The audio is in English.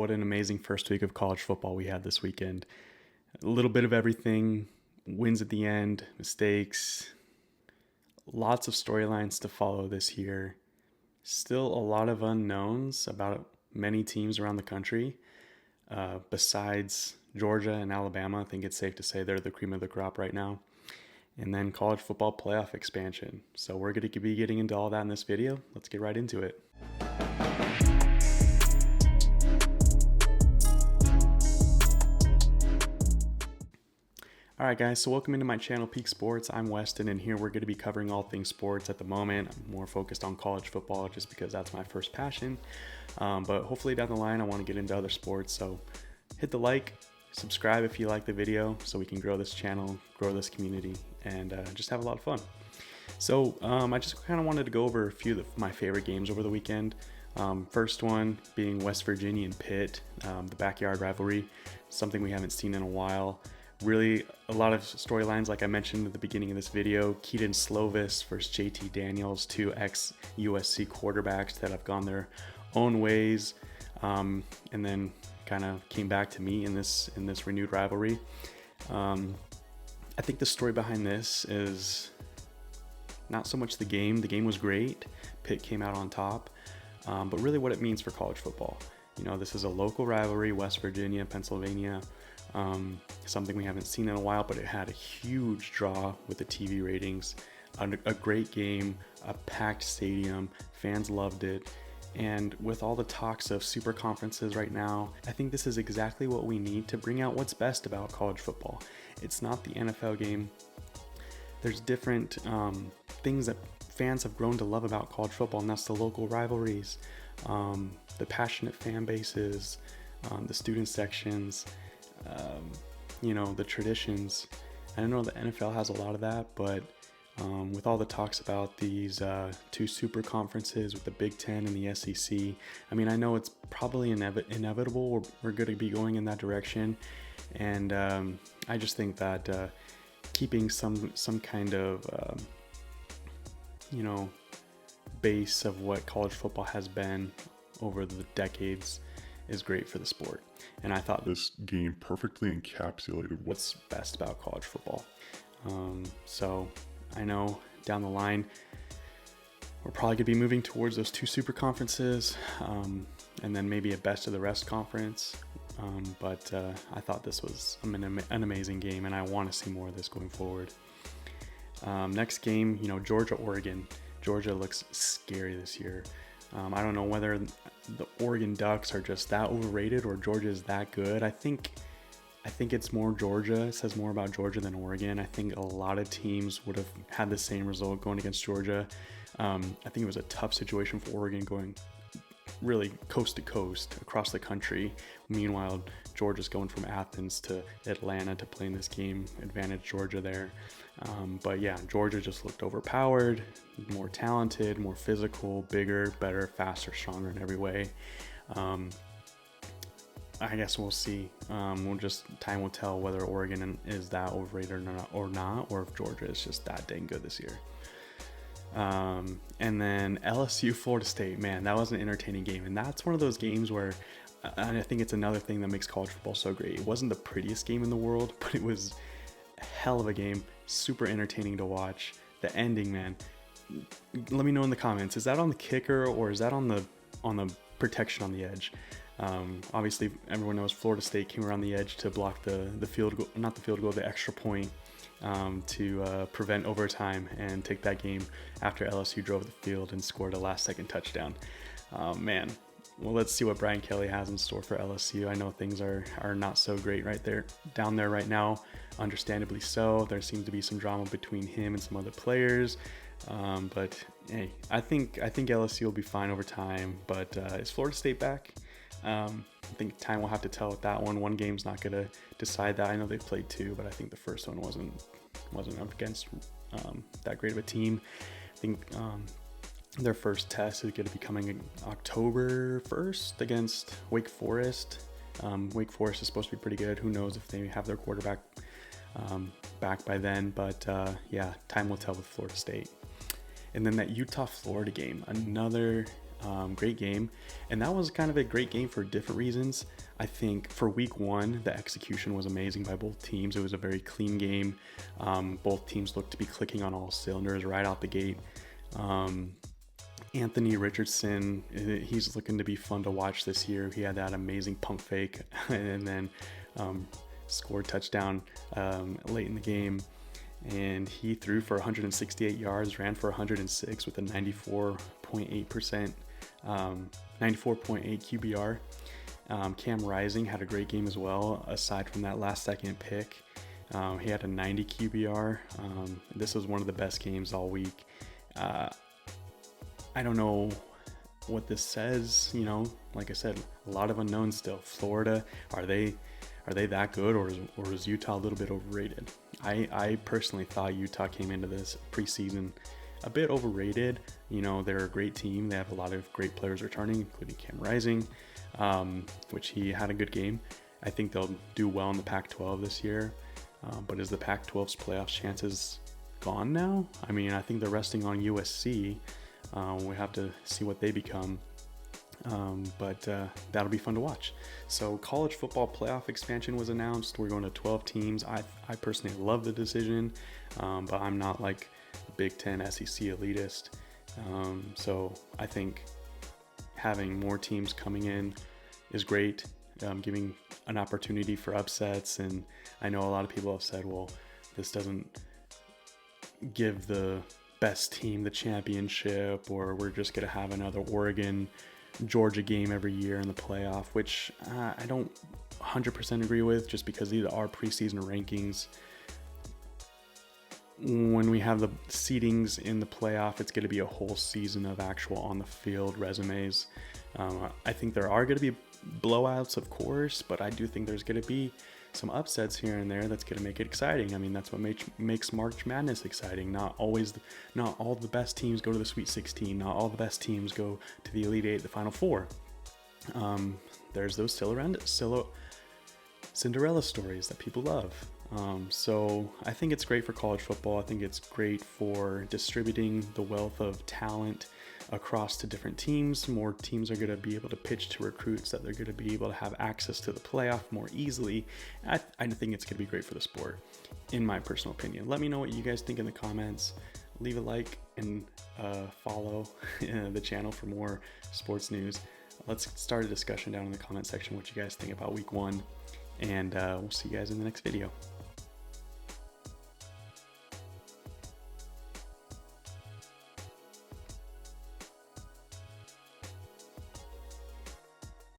What an amazing first week of college football we had this weekend. A little bit of everything, wins at the end, mistakes, lots of storylines to follow this year. Still a lot of unknowns about many teams around the country. Besides Georgia and Alabama, I think it's safe to say they're the cream of the crop right now. And then college football playoff expansion. So we're going to be getting into all that in this video. Let's get right into it. Alright guys, so welcome into my channel Peak Sports. I'm Weston and here we're going to be covering all things sports at the moment. I'm more focused on college football just because that's my first passion. But hopefully down the line I want to get into other sports. So hit the like, subscribe if you like the video so we can grow this channel, grow this community, and just have a lot of fun. So I just kind of wanted to go over a few of my favorite games over the weekend. First one being West Virginia and Pitt, the backyard rivalry, something we haven't seen in a while. Really a lot of storylines, like I mentioned at the beginning of this video. Kedon Slovis versus JT Daniels, two ex-USC quarterbacks that have gone their own ways, and then kind of came back to me in this renewed rivalry. I think the story behind this is not so much the game. The game was great. Pitt came out on top, but really what it means for college football. You know, this is a local rivalry, West Virginia, Pennsylvania. Something we haven't seen in a while, but it had a huge draw with the TV ratings, a great game, a packed stadium, fans loved it. And with all the talks of super conferences right now, I think this is exactly what we need to bring out what's best about college football. It's not the NFL game. There's different things that fans have grown to love about college football, and that's the local rivalries, the passionate fan bases, the student sections, you know, the traditions. I know the NFL has a lot of that, but with all the talks about these two super conferences with the Big Ten and the SEC, I mean, I know it's probably inevitable. We're going to be going in that direction, and I just think that keeping some kind of you know, base of what college football has been over the decades is great for the sport. And I thought This game perfectly encapsulated what's best about college football. So I know down the line we're probably gonna be moving towards those two super conferences, and then maybe a best of the rest conference. But I thought this was an amazing game, and I want to see more of this going forward. Next game, you know, Georgia-Oregon. Georgia looks scary this year. I don't know whether the Oregon Ducks are just that overrated or Georgia is that good. I think it's more Georgia. It says more about Georgia than Oregon. I think a lot of teams would have had the same result going against Georgia. I think it was a tough situation for Oregon going really coast to coast across the country. Meanwhile, Georgia's going from Athens to Atlanta to play in this game. Advantage Georgia there. But yeah, Georgia just looked overpowered, more talented, more physical, bigger, better, faster, stronger in every way. I guess we'll see. Time will tell whether Oregon is that overrated or not, or if Georgia is just that dang good this year. And then LSU Florida State, man, that was an entertaining game. And that's one of those games where, and I think it's another thing that makes college football so great. It wasn't the prettiest game in the world, but it was a hell of a game, super entertaining to watch. The ending, man, let me know in the comments, is that on the kicker or is that on the protection on the edge? Obviously everyone knows Florida State came around the edge to block the field goal, not the field goal, the extra point, to prevent overtime and take that game after LSU drove the field and scored a last second touchdown. Man, well, let's see what Brian Kelly has in store for LSU. I know things are not so great down there right now, understandably so. There seems to be some drama between him and some other players, but hey, I think LSU will be fine over time. But is Florida State back? I think time will have to tell with that one. One game's not going to decide that. I know they played two, but I think the first one wasn't up against that great of a team. I think their first test is going to be coming October 1st against Wake Forest. Wake Forest is supposed to be pretty good. Who knows if they have their quarterback back by then, but yeah, time will tell with Florida State. And then that Utah-Florida game, another Great game. And that was kind of a great game for different reasons. I think for week one, the execution was amazing by both teams. It was a very clean game. Both teams looked to be clicking on all cylinders right out the gate. Anthony Richardson, he's looking to be fun to watch this year. He had that amazing pump fake and then scored touchdown late in the game. And he threw for 168 yards, ran for 106 with a 94.8%, 94.8 QBR. Cam Rising had a great game as well, aside from that last second pick. He had a 90 QBR. This was one of the best games all week. I don't know what this says, like I said, a lot of unknowns still. Florida, are they that good, or is Utah a little bit overrated? I personally thought Utah came into this preseason a bit overrated. They're a great team. They have a lot of great players returning, including Cam Rising, which he had a good game. I think they'll do well in the Pac-12 this year. But is the Pac-12's playoff chances gone now? I mean, I think they're resting on USC. We have to see what they become. But that'll be fun to watch. So college football playoff expansion was announced. We're going to 12 teams. I personally love the decision, but I'm not like a Big Ten SEC elitist. So I think having more teams coming in is great, giving an opportunity for upsets. And I know a lot of people have said, well, this doesn't give the best team the championship, or we're just going to have another Georgia game every year in the playoff, which I don't 100% agree with, just because these are preseason rankings. When we have the seedings in the playoff, it's going to be a whole season of actual on the field resumes. I think there are going to be blowouts, of course, but I do think there's going to be some upsets here and there that's going to make it exciting. I mean, that's what makes March Madness exciting. Not all the best teams go to the Sweet 16. Not all the best teams go to the Elite Eight, the Final Four. There's those Cinderella stories that people love. So I think it's great for college football. I think it's great for distributing the wealth of talent across to different teams. More teams are going to be able to pitch to recruits that they're going to be able to have access to the playoff more easily. I think it's going to be great for the sport, in my personal opinion. Let me know what you guys think in the comments. Leave a like and follow the channel for more sports news. Let's start a discussion down in the comment section what you guys think about week one, and we'll see you guys in the next video.